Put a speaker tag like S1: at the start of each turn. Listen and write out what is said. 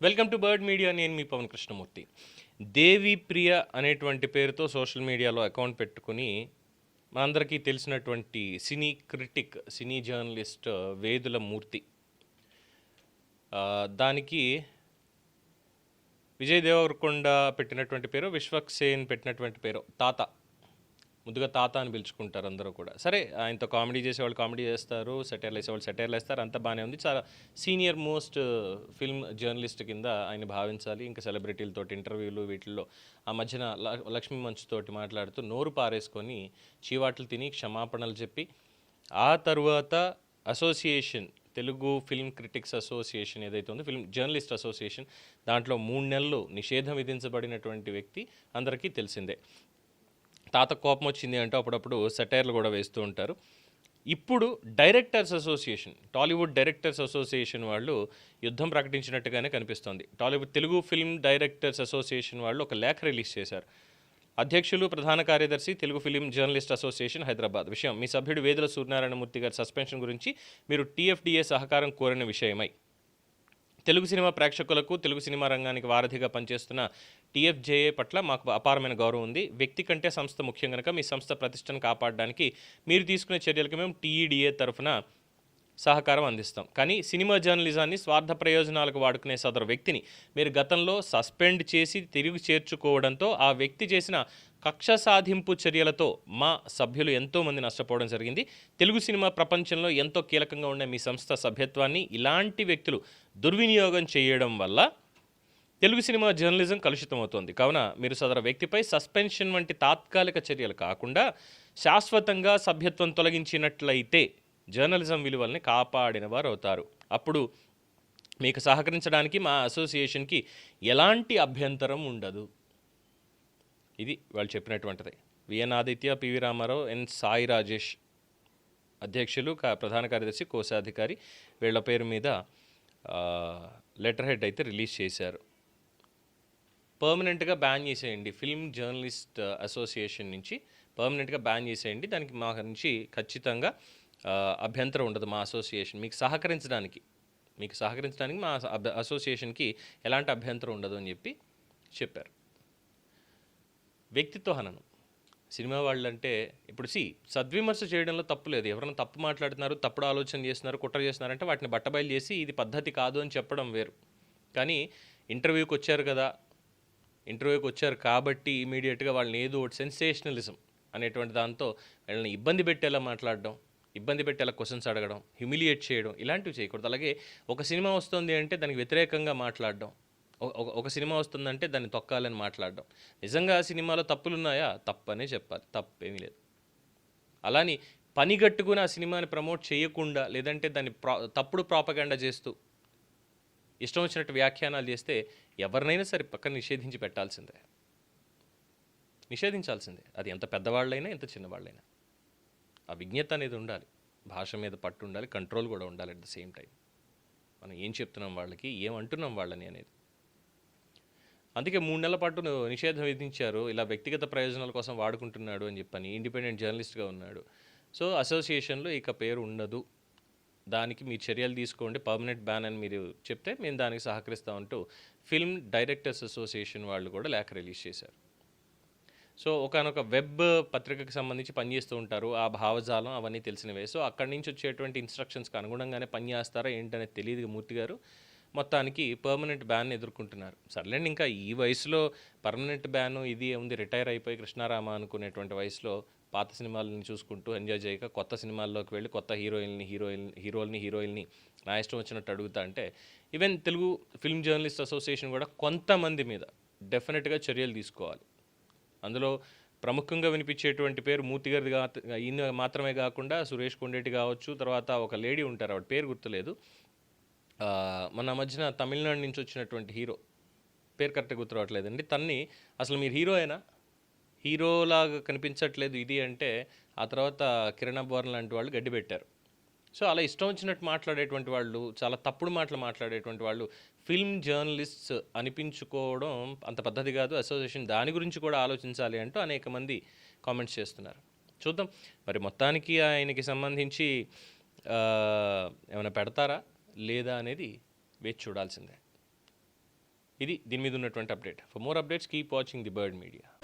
S1: Welcome to bird media. నేను మీ పవన్ కృష్ణమూర్తి. దేవి ప్రియ అనేటువంటి పేరుతో సోషల్ మీడియాలో అకౌంట్ పెట్టుకుని మనందరికీ తెలిసినటువంటి సినీ క్రిటిక్, సినీ జర్నలిస్ట్ వేదుల మూర్తి, దానికి విజయ్ దేవరకొండ పెట్టినటువంటి పేరు, విశ్వక్సేన్ పెట్టినటువంటి పేరు తాత. ముద్దుగా తాత అని పిలుచుకుంటారు అందరూ కూడా. సరే, ఆయనతో కామెడీ చేసేవాళ్ళు కామెడీ చేస్తారు, సెటైర్లు వేసేవాళ్ళు సెటైర్లు వేస్తారు, అంతా బాగానే ఉంది. చాలా సీనియర్ మోస్ట్ ఫిల్మ్ జర్నలిస్ట్ కింద ఆయన భావించాలి. ఇంకా సెలబ్రిటీలతో ఇంటర్వ్యూలు వీటిల్లో ఆ మధ్యన లక్ష్మీ మంచు తోటి మాట్లాడుతూ నోరు పారేసుకొని చీవాట్లు తిని క్షమాపణలు చెప్పి ఆ తరువాత association, Telugu film critics association ఏదైతే ఉందో, ఫిల్మ్ జర్నలిస్ట్ అసోసియేషన్, దాంట్లో 3 నెలలు నిషేధం విధించబడినటువంటి వ్యక్తి అందరికీ తెలిసిందే. తాత కోపం వచ్చింది అంటే అప్పుడప్పుడు సెటైర్లు కూడా వేస్తూ ఉంటారు. ఇప్పుడు directors association, Tollywood directors association వాళ్ళు యుద్ధం ప్రకటించినట్టుగానే కనిపిస్తోంది. తెలుగు ఫిల్మ్ డైరెక్టర్స్ అసోసియేషన్ వాళ్ళు ఒక లేఖ రిలీజ్ చేశారు. అధ్యక్షులు, ప్రధాన కార్యదర్శి, Telugu film journalist association, Hyderabad. విషయం: మీ సభ్యుడు వేదుల సూర్యనారాయణమూర్తి గారి సస్పెన్షన్ గురించి మీరు TFDA సహకారం కోరిన విషయమై తెలుగు సినిమా ప్రేక్షకులకు, తెలుగు సినిమా రంగానికి వారధిగా పనిచేస్తున్న TFJA పట్ల మాకు అపారమైన గౌరవం ఉంది. వ్యక్తి కంటే సంస్థ ముఖ్యం కనుక మీ సంస్థ ప్రతిష్టను కాపాడడానికి మీరు తీసుకునే చర్యలకు మేము TEDA తరఫున సహకారం అందిస్తాం. కానీ సినిమా జర్నలిజాన్ని స్వార్థ ప్రయోజనాలకు వాడుకునే సదరు వ్యక్తిని మీరు గతంలో సస్పెండ్ చేసి తిరిగి చేర్చుకోవడంతో ఆ వ్యక్తి చేసిన కక్ష సాధింపు చర్యలతో మా సభ్యులు ఎంతోమంది నష్టపోవడం జరిగింది. తెలుగు సినిమా ప్రపంచంలో ఎంతో కీలకంగా ఉండే మీ సంస్థ సభ్యత్వాన్ని ఇలాంటి వ్యక్తులు దుర్వినియోగం చేయడం వల్ల తెలుగు సినిమా జర్నలిజం కలుషితమవుతోంది. కావున మీరు సదరు వ్యక్తిపై సస్పెన్షన్ వంటి తాత్కాలిక చర్యలు కాకుండా శాశ్వతంగా సభ్యత్వం తొలగించినట్లయితే జర్నలిజం విలువల్ని కాపాడిన వారు అవుతారు. అప్పుడు మీకు సహకరించడానికి మా అసోసియేషన్కి ఎలాంటి అభ్యంతరం ఉండదు. ఇది వాళ్ళు చెప్పినటువంటిది. విఎన్ ఆదిత్య, పివి రామారావు, ఎన్ సాయి రాజేష్ అధ్యక్షులు, ప్రధాన కార్యదర్శి, కోశాధికారి, వీళ్ళ పేరు మీద లెటర్ హెడ్ అయితే రిలీజ్ చేశారు. పర్మనెంట్గా బ్యాన్ చేసేయండి, ఫిల్మ్ జర్నలిస్ట్ అసోసియేషన్ నుంచి పర్మనెంట్గా బ్యాన్ చేసేయండి. దానికి మా నుంచి ఖచ్చితంగా అభ్యంతరం ఉండదు. మా అసోసియేషన్ మీకు సహకరించడానికి మా అసోసియేషన్కి ఎలాంటి అభ్యంతరం ఉండదు అని చెప్పారు. వ్యక్తిత్వ హననం. సినిమా వాళ్ళంటే ఇప్పుడు సద్విమర్శ చేయడంలో తప్పు లేదు. ఎవరైనా తప్పు మాట్లాడుతున్నారు, తప్పుడు ఆలోచన చేస్తున్నారు, కుట్ర చేస్తున్నారంటే వాటిని బట్టబయలు చేసి ఇది పద్ధతి కాదు అని చెప్పడం వేరు. కానీ ఇంటర్వ్యూకి వచ్చారు కాబట్టి ఇమీడియట్గా వాళ్ళని ఏదో ఒకటి సెన్సేషనలిజం అనేటువంటి దాంతో వాళ్ళని ఇబ్బంది పెట్టేలా మాట్లాడడం, ఇబ్బంది పెట్టేలా క్వశ్చన్స్ అడగడం, హ్యూమిలియేట్ చేయడం, ఇలాంటివి చేయకూడదు. అలాగే ఒక సినిమా వస్తుంది అంటే దానికి వ్యతిరేకంగా మాట్లాడడం, ఒక సినిమా వస్తుందంటే దాన్ని తొక్కాలని మాట్లాడడం. నిజంగా ఆ సినిమాలో తప్పులున్నాయా? తప్పనే చెప్పాలి, తప్పేమీ లేదు. అలాని పనిగట్టుకుని ఆ సినిమాని ప్రమోట్ చేయకుండా, లేదంటే దాన్ని తప్పుడు ప్రాపగాండా చేస్తూ ఇష్టం వచ్చినట్టు వ్యాఖ్యానాలు చేస్తే ఎవరినైనా సరే పక్కన నిషేధించాల్సిందే. అది ఎంత పెద్దవాళ్ళైనా, ఎంత చిన్నవాళ్ళైనా. ఆ విజ్ఞత అనేది ఉండాలి, భాష మీద పట్టు ఉండాలి, కంట్రోల్ కూడా ఉండాలి. అట్ ద సేమ్ టైం మనం ఏం చెప్తున్నాం వాళ్ళకి, ఏమంటున్నాం వాళ్ళని అనేది. అందుకే 3 నెలల పాటు నిషేధం విధించారు. ఇలా వ్యక్తిగత ప్రయోజనాల కోసం వాడుకుంటున్నాడు అని చెప్పని, ఇండిపెండెంట్ జర్నలిస్ట్గా ఉన్నాడు. సో అసోసియేషన్లో ఇక పేరు ఉండదు, దానికి మీ చర్యలు తీసుకోండి, పర్మనెంట్ బ్యాన్ అని మీరు చెప్తే మేము దానికి సహకరిస్తామంటూ ఫిల్మ్ డైరెక్టర్స్ అసోసియేషన్ వాళ్ళు కూడా లేఖ రిలీజ్ చేశారు. సో ఒకానొక వెబ్ పత్రికకు సంబంధించి పనిచేస్తూ ఉంటారు, ఆ భావజాలం అవన్నీ తెలిసినవే. సో అక్కడి నుంచి వచ్చేటువంటి ఇన్స్ట్రక్షన్స్కి అనుగుణంగానే పనిచేస్తారా ఏంటనేది తెలియదు మూర్తి గారు. మొత్తానికి పర్మనెంట్ బ్యాన్ ఎదుర్కొంటున్నారు. సర్లేండి, ఇంకా ఈ వయసులో పర్మనెంట్ బ్యాన్ ఇది ఉంది, రిటైర్ అయిపోయి కృష్ణారామ అనుకునేటువంటి వయసులో పాత సినిమాలని చూసుకుంటూ ఎంజాయ్ చేయక కొత్త సినిమాల్లోకి వెళ్ళి కొత్త హీరోల్ని నా ఇష్టం వచ్చినట్టు అడుగుతా అంటే, even Telugu film journalist association కూడా కొంతమంది మీద డెఫినెట్గా చర్యలు తీసుకోవాలి. అందులో ప్రముఖంగా వినిపించేటువంటి పేరు మూర్తి గారిది ఈయన మాత్రమే కాకుండా సురేష్ కొండేటి కావచ్చు, తర్వాత ఒక లేడీ ఉంటారు, ఆవిడ పేరు గుర్తులేదు, మన మధ్యన తమిళనాడు నుంచి వచ్చినటువంటి హీరో, పేరు కరెక్ట్గా గుర్తురావట్లేదండి. తన్ని అసలు మీరు హీరోలాగా కనిపించట్లేదు ఇది అంటే, ఆ తర్వాత కిరణ్ అబ్బవరం లాంటి వాళ్ళు గడ్డి పెట్టారు. సో అలా ఇష్టం వచ్చినట్టు మాట్లాడేటువంటి వాళ్ళు, చాలా తప్పుడు మాటలు మాట్లాడేటువంటి వాళ్ళు ఫిల్మ్ జర్నలిస్ట్స్ అనిపించుకోవడం అంత పద్ధతి కాదు. అసోసియేషన్ దాని గురించి కూడా ఆలోచించాలి అంటూ అనేక మంది కామెంట్స్ చేస్తున్నారు. చూద్దాం మరి మొత్తానికి ఆయనకి సంబంధించి ఏమైనా పెడతారా లేదా అనేది వేచి చూడాల్సిందే. ఇది దీని మీద ఉన్నటువంటి update. For more updates keep watching the bird media.